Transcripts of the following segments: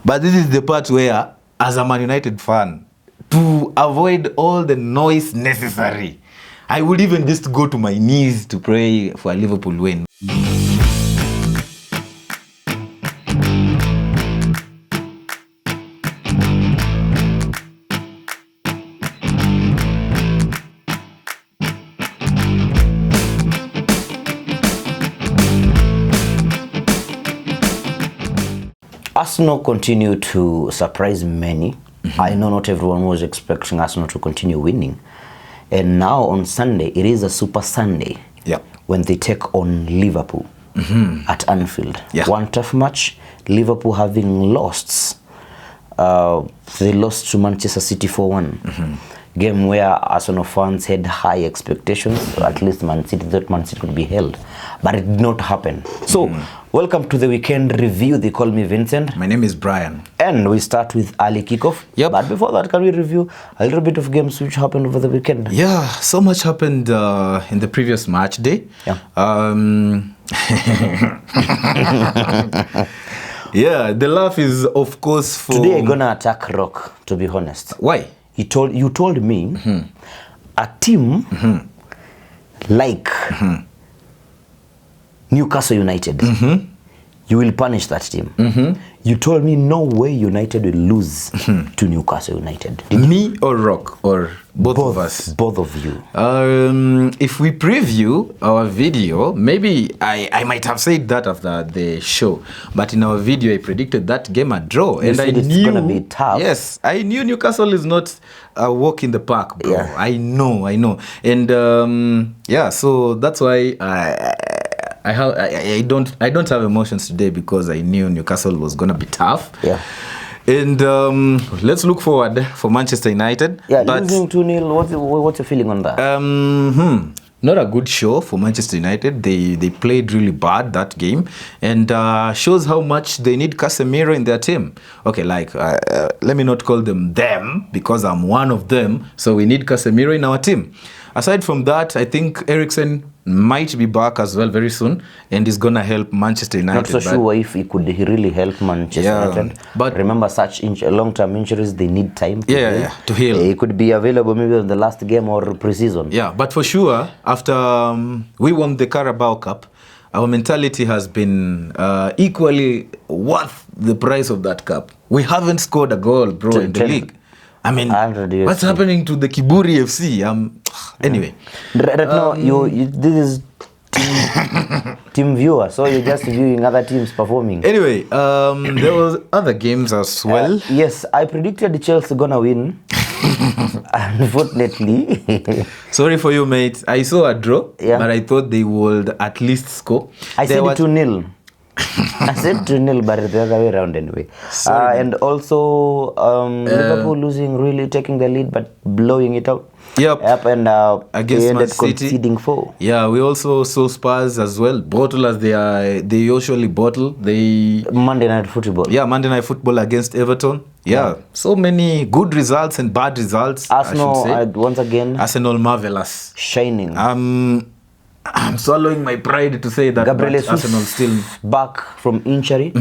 But this is the part where, as a Man United fan, to avoid all the noise necessary, I would even just go to my knees to pray for a Liverpool win. Arsenal continue to surprise many. I know not everyone was expecting Arsenal to continue winning. And now on Sunday, it is a Super Sunday when they take on Liverpool at Anfield. One tough match. Liverpool having lost. They lost to Manchester City 4-1. Game where Arsenal fans had high expectations. At least Man City thought Man City could be held. But it did not happen. So, welcome to the weekend review. They call me Vincent. My name is Brian. And we start with early kickoff. But before that, can we review a little bit of games which happened over the weekend? Yeah, so much happened in the previous match day. Yeah, the laugh is, of course, for... Today I'm gonna attack Rock, to be honest. Why? You told me a team like Newcastle United, you will punish that team. You told me no way United will lose to Newcastle United. Me or Rock or both of us? Both of you. If we preview our video, maybe I might have said that after the show, but in our video I predicted that game a draw. You and I it's knew gonna be tough. Yes, I knew Newcastle is not a walk in the park, bro. Yeah. I know. And yeah, so that's why I don't have emotions today because I knew Newcastle was gonna be tough. Yeah. And let's look forward for Manchester United. Yeah, losing 2-0. What's your feeling on that? Not a good show for Manchester United. They played really bad that game, and shows how much they need Casemiro in their team. Okay, like let me not call them because I'm one of them. So we need Casemiro in our team. Aside from that, I think Eriksen might be back as well very soon, and is gonna help Manchester United. Not so sure if he could really help Manchester United. But remember, such long-term injuries, they need time to heal. He could be available maybe in the last game or pre-season. Yeah, but for sure, after we won the Carabao Cup, our mentality has been equally worth the price of that cup. We haven't scored a goal, bro, in the league. I mean, what's happening to the Kiburi FC? Anyway. Right now, this is team viewer, so you're just viewing other teams performing. Anyway, there was other games as well. Yes, I predicted Chelsea gonna win. Unfortunately. Sorry for you, mate. I saw a draw, but I thought they would at least score. I said 2-0. I said 2-0, but the other way around anyway. And also Liverpool losing, really taking the lead, but blowing it out. And against Man City, conceding 4. Yeah, we also saw Spurs as well bottle as they usually bottle. Monday Night Football. Yeah, Monday Night Football against Everton. Yeah, so many good results and bad results. Arsenal, once again, Arsenal marvelous, shining. I'm swallowing my pride to say that Arsenal still back from injury,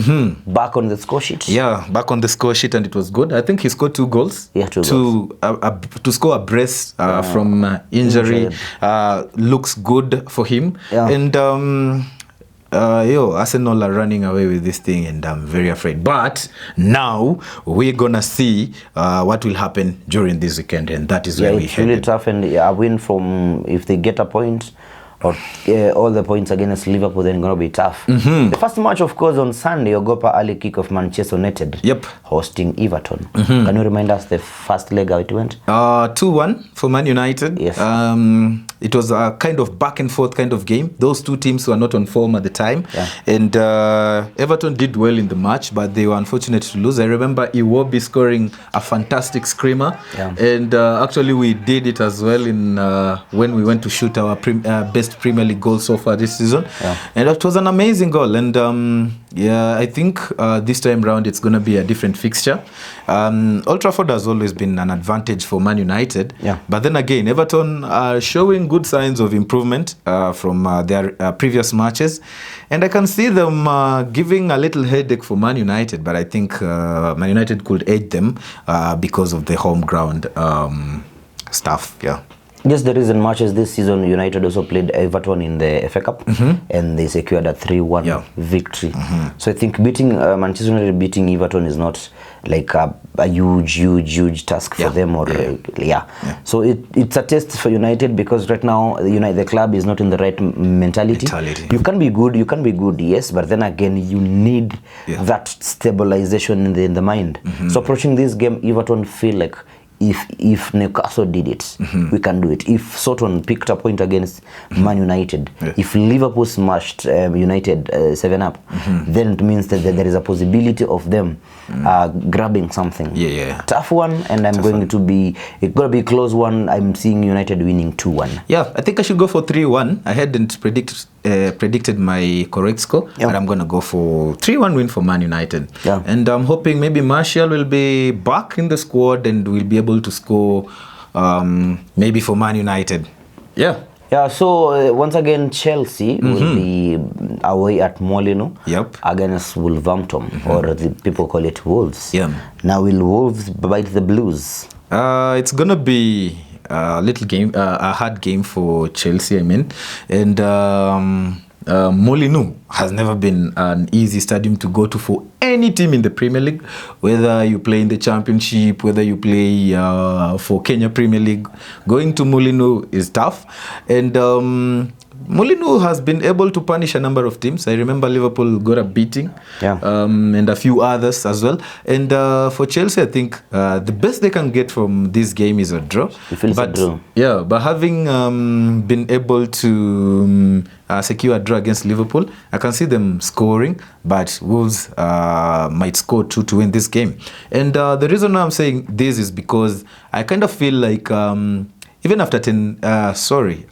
back on the score sheet. Yeah, back on the score sheet, and it was good. I think he scored 2 goals. Yeah, 2 goals. To score a brace from injury looks good for him. Yeah. And Arsenal are running away with this thing, and I'm very afraid. But now we're gonna see what will happen during this weekend, and that is where we it's really tough. And a win from, if they get a point, or all the points against Liverpool, then going to be tough. The first match, of course, on Sunday, Ogopa early kick of Manchester United hosting Everton. Can you remind us the first leg how it went? 2-1 for Man United. Yes. It was a kind of back and forth kind of game. Those two teams were not on form at the time. And Everton did well in the match, but they were unfortunate to lose. I remember Iwobi scoring a fantastic screamer. And actually we did it as well in when we went to shoot our best Premier League goal so far this season. And it was an amazing goal. And Yeah, I think this time round it's going to be a different fixture. Old Trafford has always been an advantage for Man United. Yeah. But then again, Everton are showing good signs of improvement from their previous matches. And I can see them giving a little headache for Man United. But I think Man United could edge them because of the home ground stuff. Yeah. Just the recent matches this season, United also played Everton in the FA Cup, and they secured a 3-1 victory. So I think beating Manchester United, beating Everton is not like a huge task for them. Or So it's a test for United, because right now the club is not in the right mentality. You can be good, yes, but then again you need that stabilization in the mind. So approaching this game, Everton feel like, if Newcastle did it, we can do it. If Southampton picked a point against Man United, if Liverpool smashed United 7-up, then it means that there is a possibility of them grabbing something. Tough one, and it's going to be a close one. I'm seeing United winning 2-1. Yeah, I think I should go for 3-1. I hadn't predicted my correct score, but I'm going to go for 3-1 win for Man United. And I'm hoping maybe Martial will be back in the squad and will be able to score maybe for Man United. Yeah, so once again, Chelsea will be away at Molineux against Wolverhampton, or the people call it Wolves. Now will Wolves bite the Blues? It's going to be a little game, a hard game for Chelsea, I mean. And Molineux has never been an easy stadium to go to for any team in the Premier League, whether you play in the Championship, whether you play for Kenya Premier League. Going to Molineux is tough, and Molineux has been able to punish a number of teams. I remember Liverpool got a beating, and a few others as well. And for Chelsea, I think the best they can get from this game is a draw. But having been able to secure a draw against Liverpool, I can see them scoring, but Wolves might score 2 to win this game. And the reason I'm saying this is because I kind of feel like even after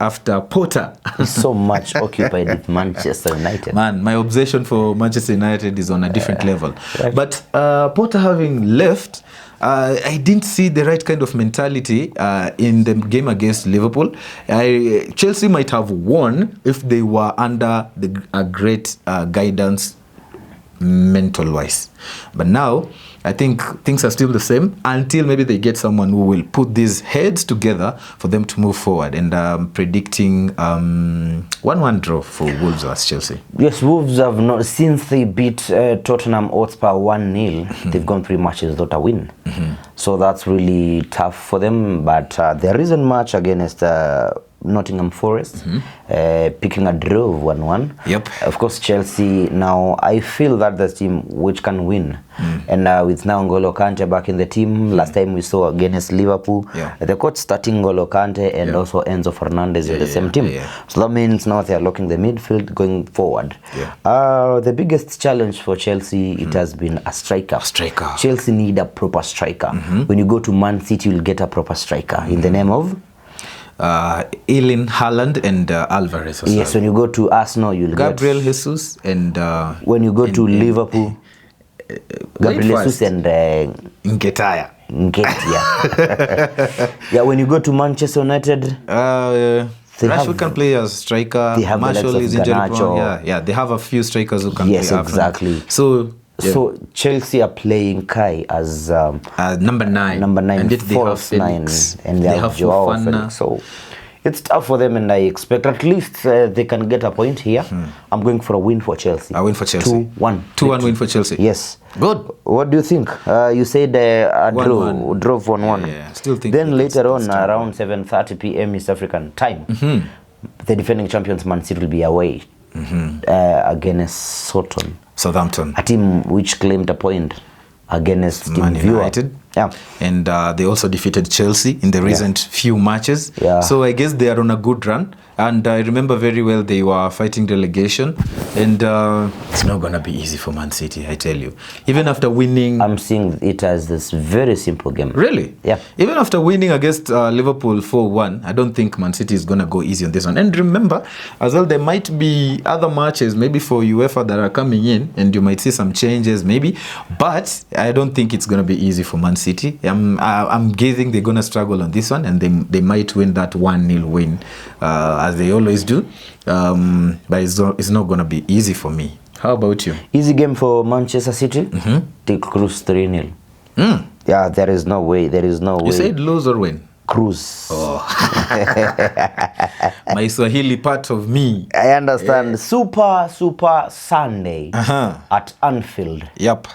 after Potter. So much occupied with Manchester United. Man, my obsession for Manchester United is on a different level. But Potter having left, I didn't see the right kind of mentality in the game against Liverpool. Chelsea might have won if they were under a great guidance mental-wise. But now, I think things are still the same until maybe they get someone who will put these heads together for them to move forward. And I'm predicting 1-1 draw for Wolves versus Chelsea. Yes, Wolves have not, since they beat Tottenham Hotspur 1-0, they've gone 3 matches without a win. So that's really tough for them. But the recent match against Nottingham Forest, picking a draw of 1-1. Of course, Chelsea now, I feel that the team which can win. And with now N'Golo Kante back in the team, last time we saw against Liverpool, the coach starting N'Golo Kante and also Enzo Fernandez in the same team. So that means now they are locking the midfield going forward. The biggest challenge for Chelsea, it has been a striker. Chelsea need a proper striker. When you go to Man City, you'll get a proper striker in the name of Erling Haaland and Alvarez. Yes, when you go to Arsenal, you'll Gabriel Jesus, and when you go to Liverpool, Gabriel Jesus and Nketiah. Yeah, when you go to Manchester United, Rashford can play as striker. They have Marshall is injured. They have a few strikers who can play. Exactly. So Chelsea are playing Kai as number 9, and false 9, and they have Joao Felix. So it's tough for them, and I expect at least they can get a point here. I'm going for a win for Chelsea. A win for Chelsea. 2-1 win for Chelsea. Yes. Good. What do you think? You said a draw 1-1. Still think. Then later on, around 7:30 p.m. East African time, the defending champions Man City will be away against Southampton, a team which claimed a point against Man United. And they also defeated Chelsea in the recent few matches. So I guess they are on a good run. And I remember very well they were fighting relegation. And it's not going to be easy for Man City, I tell you. Even after winning... I'm seeing it as this very simple game. Really? Yeah. Even after winning against Liverpool 4-1, I don't think Man City is going to go easy on this one. And remember, as well, there might be other matches, maybe for UEFA that are coming in, and you might see some changes, maybe. But I don't think it's going to be easy for Man City. I'm guessing they're going to struggle on this one, and they might win that 1-0 win, as they always do. But it's not going to be easy for me. How about you? Easy game for Manchester City. They cruise 3-0. Yeah, there is no way. You said lose or win? Cruise. Oh. My Swahili part of me. I understand. Yeah. Super Sunday at Anfield. Yep.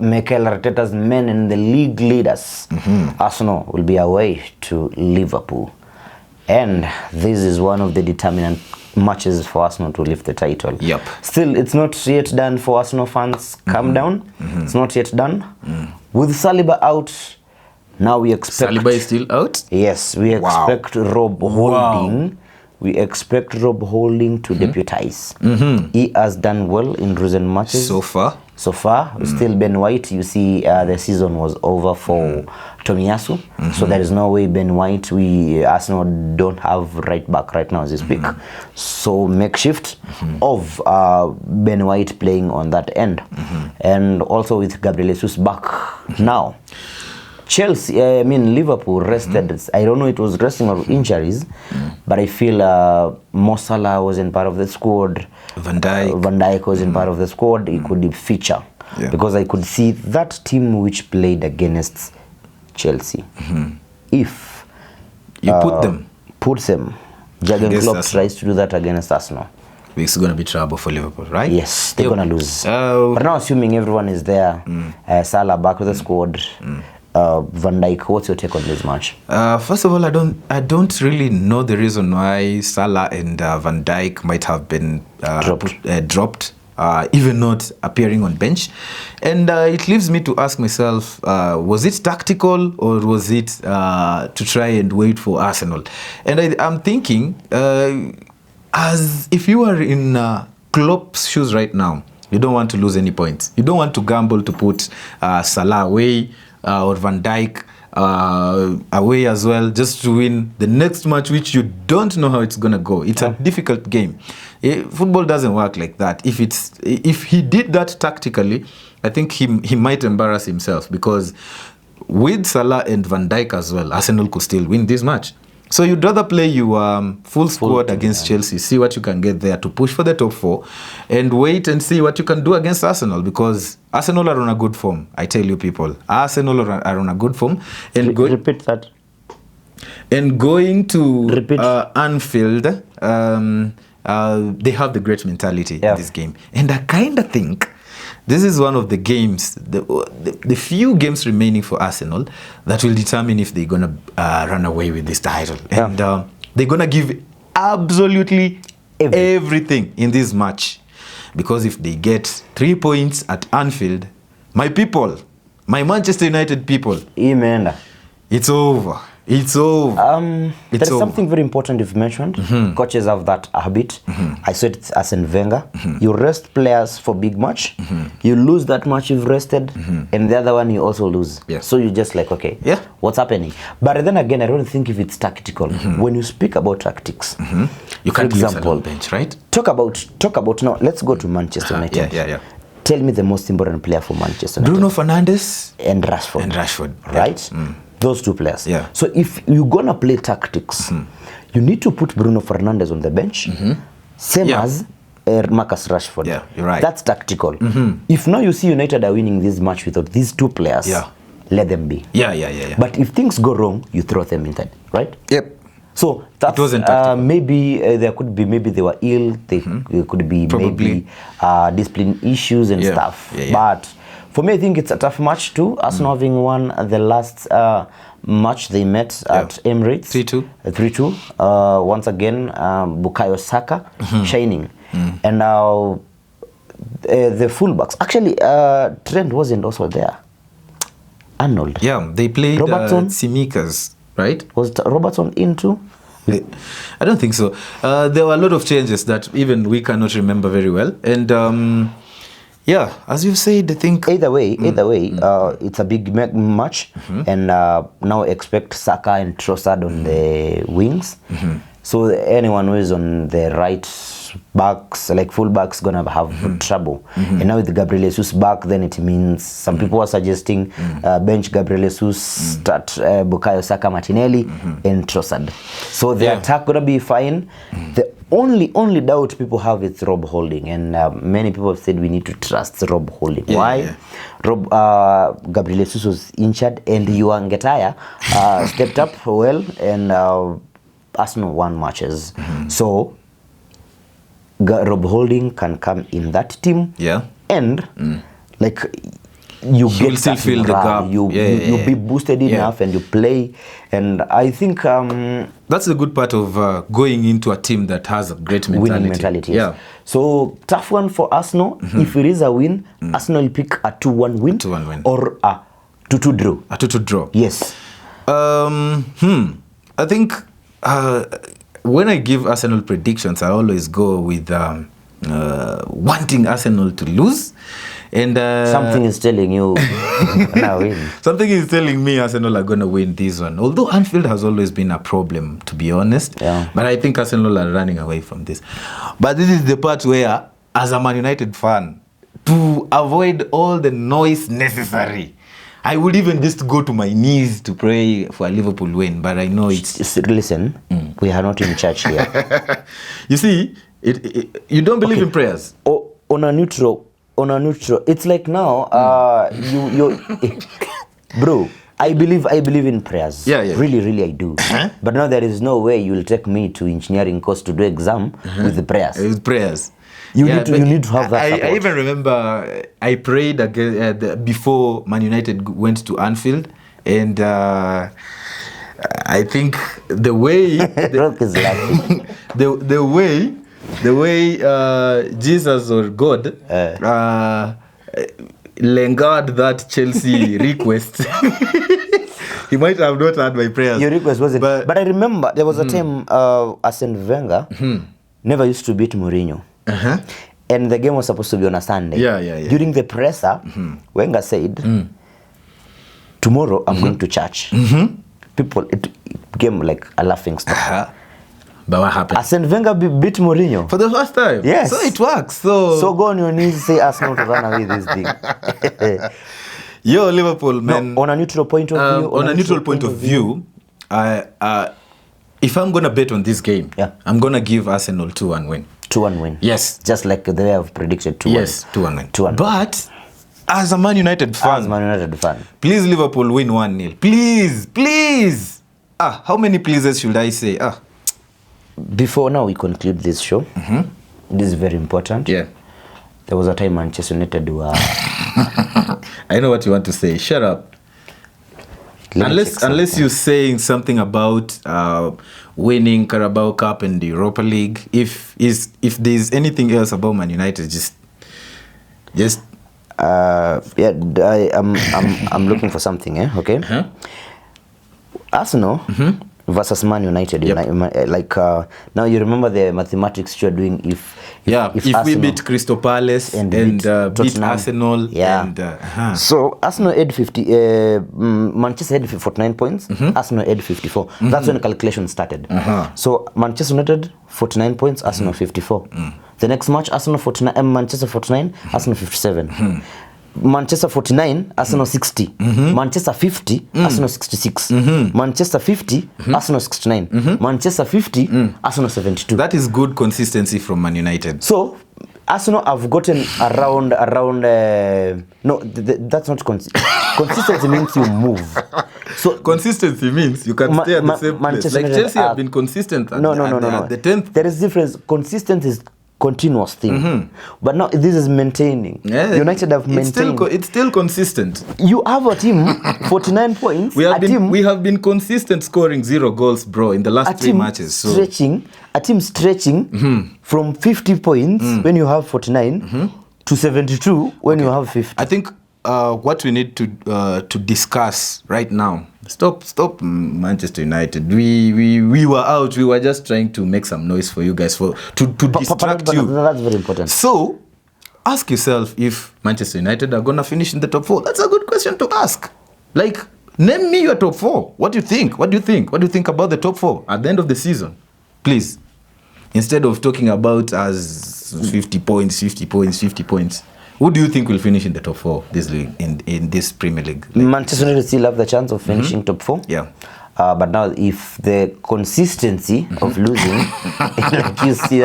Mikel Arteta's men and the league leaders, Arsenal, will be away to Liverpool. And this is one of the determinant matches for Arsenal to lift the title. Yep. Still, it's not yet done for Arsenal fans. Calm down. It's not yet done. With Saliba out, now we expect... Saliba is still out? Yes, we expect Rob Holding. We expect Rob Holding to deputize. He has done well in recent matches. So far. Still Ben White, you see the season was over for Tomiyasu. So there is no way Ben White, Arsenal don't have right back right now as we speak. So makeshift of Ben White playing on that end. And also with Gabriel Jesus back now. Liverpool rested. I don't know it was resting or injuries, but I feel Mo Salah wasn't part of the squad. Van Dijk wasn't part of the squad. He could feature because I could see that team which played against Chelsea. If you put them, Jurgen Klopp tries to do that against Arsenal, it's going to be trouble for Liverpool, right? Yes, they're going to lose. But now assuming everyone is there, Salah back with the squad. Van Dijk, what's your take on this match? First of all, I don't really know the reason why Salah and Van Dijk might have been dropped, even not appearing on bench. And it leaves me to ask myself, was it tactical or was it to try and wait for Arsenal? And I'm thinking, as if you are in Klopp's shoes right now, you don't want to lose any points. You don't want to gamble to put Salah away, or Van Dijk away as well, just to win the next match, which you don't know how it's gonna go. It's a difficult game. Football doesn't work like that. If he did that tactically, I think he might embarrass himself, because with Salah and Van Dijk as well, Arsenal could still win this match. So you'd rather play your full squad against Chelsea, see what you can get there to push for the top 4, and wait and see what you can do against Arsenal, because Arsenal are on a good form. I tell you, people, Arsenal are on a good form. And repeat that. And going to Anfield, they have the great mentality in this game. And I kind of think this is one of the games, the few games remaining for Arsenal that will determine if they're going to run away with this title. And they're going to give absolutely everything in this match. Because if they get 3 points at Anfield, my people, my Manchester United people, amen. It's over. It's over. There's something very important you've mentioned. Coaches have that habit. I saw it as in Wenger. You rest players for big match. You lose that match you've rested, and the other one you also lose. So you just like, okay, what's happening? But then again, I don't think if it's tactical. When you speak about tactics, you can't leave Salah on bench, right? Talk about now. Let's go to Manchester United. Tell me the most important player for Manchester United. Bruno Fernandes and Rashford. Right? Those two players. So if you're going to play tactics, you need to put Bruno Fernandes on the bench, same as Marcus Rashford. You're right. That's tactical. If now you see United are winning this match without these two players, let them be. But if things go wrong, you throw them inside, right? So that wasn't maybe there could be, maybe they were ill, they could be maybe discipline issues and stuff. But for me, I think it's a tough match too. Arsenal having won the last match they met at Emirates. 3-2. Once again, Bukayo Saka shining. And now the fullbacks. Actually, Trent wasn't also there. Arnold. They played Tsimikas, right? Was Robertson into? I don't think so. There were a lot of changes that even we cannot remember very well. And yeah, as you said, I think either way, it's a big match, and now expect Saka and Trossard on the wings. So anyone who is on the right backs, like full backs, gonna have trouble. And now with Gabriel Jesus back, then it means some people are suggesting bench Gabriel Jesus, start Bukayo Saka, Martinelli, and Trossard. So the attack gonna be fine. The only doubt people have is Rob Holding, and many people have said we need to trust Rob Holding. Why? Gabriel Jesus was injured, and Yuan Getaya stepped up well, and Arsenal won matches. So Rob Holding can come in that team, and like you get still feel the gap. You be boosted enough, and you play. And I think that's the good part of going into a team that has a great mentality. Winning mentality. Yes. So tough one for Arsenal. If it is a win, Arsenal will pick a 2-1 win, or a 2-2 draw. A 2-2 draw. Yes. I think when I give Arsenal predictions, I always go with wanting Arsenal to lose. And something is telling you now win. Something is telling me Arsenal are going to win this one. Although Anfield has always been a problem, to be honest. But I think Arsenal are running away from this. But this is the part where, as a Man United fan, to avoid all the noise necessary, I would even just go to my knees to pray for a Liverpool win. But I know it's... Listen, we are not in church here. You see, you don't believe in prayers. On a neutral, it's like now, bro, I believe in prayers. Really, I do. But now there is no way you will take me to engineering course to do exam with the prayers. With prayers. You need to have that support. I even remember I prayed again, before Man United went to Anfield, and I think the way the way Jesus or God lingered that Chelsea request, he might have not had my prayers. Your request wasn't. But I remember there was a time Arsene Wenger never used to beat Mourinho. And the game was supposed to be on a Sunday. During the presser, Wenger said, tomorrow I'm going to church. People, it became like a laughing stock. But what happened? Arsene Wenger beat Mourinho. For the first time? Yes. So it works. So go on your knees, say Arsenal to run away this thing. Yo, Liverpool, man. No, on a neutral point of view. On a neutral point of view, if I'm going to bet on this game, I'm going to give Arsenal 2-1 win. 2-1 win. Yes. Just like the way I've predicted 2-1. Yes, 2-1 win. 2-1. But as a Man United fan, please Liverpool win 1-0. Please. How many pleases should I say? Before now we conclude this show. This is very important. Yeah. There was a time Manchester United were... I know what you want to say. Shut up. Unless you're saying something about winning Carabao Cup and the Europa League. If there's anything else about Man United, just I'm looking for something, okay? Arsenal versus Man United. Now you remember the mathematics you're doing if we beat Crystal Palace and beat Arsenal. So Arsenal had 50, Manchester had 49 points, Arsenal had 54. That's when the calculation started. So Manchester United 49 points, Arsenal 54. The next match, Arsenal 49, Manchester 49, Arsenal 57. Manchester 49, Arsenal 60. Manchester 50, Arsenal 66. Manchester 50, Arsenal 69. Manchester 50, Arsenal 72. That is good consistency from Man United. So Arsenal have gotten around that's not consistency means you move. So consistency means you can stay at the same place. Like Chelsea have been consistent at the 10th. There is difference. Consistent is continuous thing, but now this is maintaining. United have maintained. It's still consistent. You have a team 49 points. We have been consistent scoring 0 goals, bro, in the last 3 matches. So a team stretching from 50 points when you have 49 to 72 when you have 50. I think what we need to discuss right now. Stop Manchester United. We were out. We were just trying to make some noise for you guys to distract you. That's very important. So ask yourself if Manchester United are gonna finish in the top 4. That's a good question to ask. Like, name me your top 4. What do you think? What do you think about the top 4 at the end of the season? Please. Instead of talking about as 50 points. Who do you think will finish in the top 4 this league in this Premier League? Like, Manchester United still have the chance of finishing top 4. Yeah. But now, if the consistency of losing,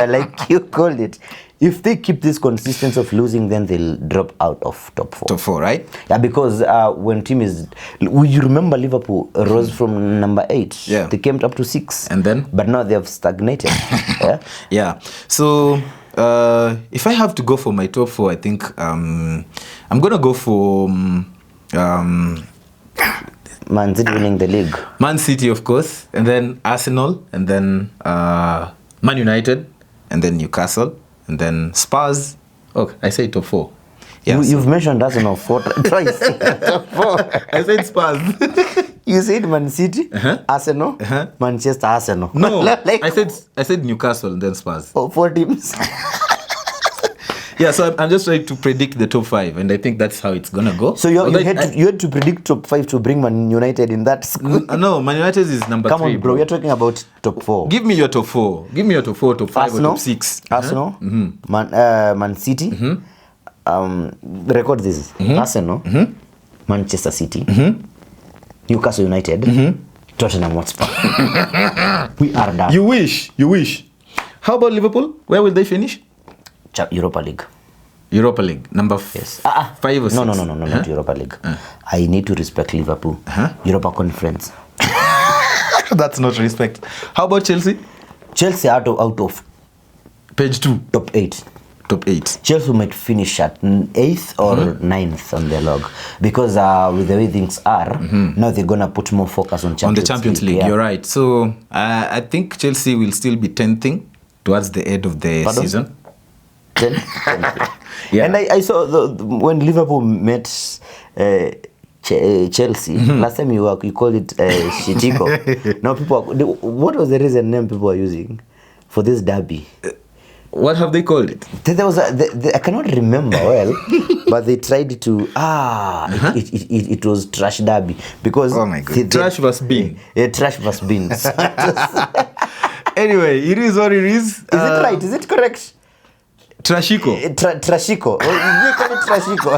like you called it, if they keep this consistency of losing, then they'll drop out of top 4. Top 4, right? Yeah, because when team is, you remember Liverpool rose from number 8. Yeah. They came up to 6. And then? But now they have stagnated. Yeah. Yeah. So if I have to go for my top 4, I think I'm gonna go for Man City winning the league. Man City, of course, and then Arsenal, and then Man United, and then Newcastle, and then Spurs. Okay, I say top 4. Yeah, You've mentioned Arsenal twice. Top 4. I said Spurs. You said Man City, Arsenal, Manchester Arsenal. No, like, I said Newcastle and then Spurs. 4 teams. Yeah, so I'm just trying to predict the top 5, and I think that's how it's gonna go. So you had to predict top 5 to bring Man United in that school. No, Man United is number 3. Come on, bro. You're talking about top 4. Give me your top 4. Give me your top 4, top 5, Arsenal, or top 6. Arsenal, Man City. Record this. Arsenal, Manchester City, Newcastle United, Tottenham Hotspur. We are done. You wish. How about Liverpool? Where will they finish? Europa League. Europa League, number 5 or 6? No, not Europa League. I need to respect Liverpool. Europa Conference. That's not respect. How about Chelsea? Chelsea out of page 2. Top 8. Top 8. Chelsea might finish at 8th or 9th on their log because with the way things are, now they're gonna put more focus on Champions League. Yeah. You're right. So I think Chelsea will still be 10th towards the end of the season. Yeah. And I saw when Liverpool met Chelsea last time you called it Shitiko. Now what was the reason name people are using for this derby? What have they called it? There was I cannot remember well, but they tried to it was trash derby because oh my god, trash was bean. Trash was beans. Anyway, it is what it is. Is it right? Is it correct? Trashiko. Trashiko. You call it Trashiko.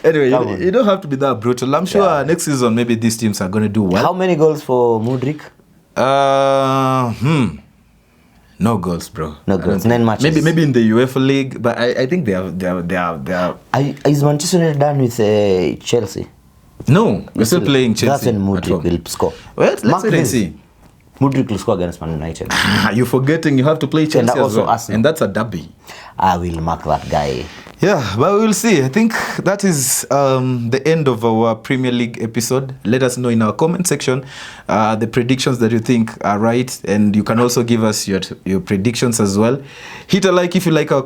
Anyway, you don't have to be that brutal. I'm sure next season maybe these teams are going to do well. How many goals for Mudryk? No goals, bro. No goals. 9 matches. Maybe in the UEFA League, but I think they are. Is Manchester United done with Chelsea? No, we're still playing Chelsea. That's when Mudryk will score. Well, let's wait and see. Mudryk will score against Man United. You're forgetting you have to play Chelsea as well. Arsenal. And that's a derby. I will mark that guy. Yeah, but we'll see. I think that is the end of our Premier League episode. Let us know in our comment section the predictions that you think are right, and you can also give us your predictions as well. Hit a like if you like our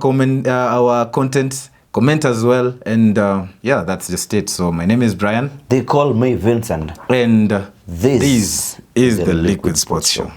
content. Comment as well, and that's just it. So my name is Brian. They call me Vincent, and this is the Liquid Sports Show.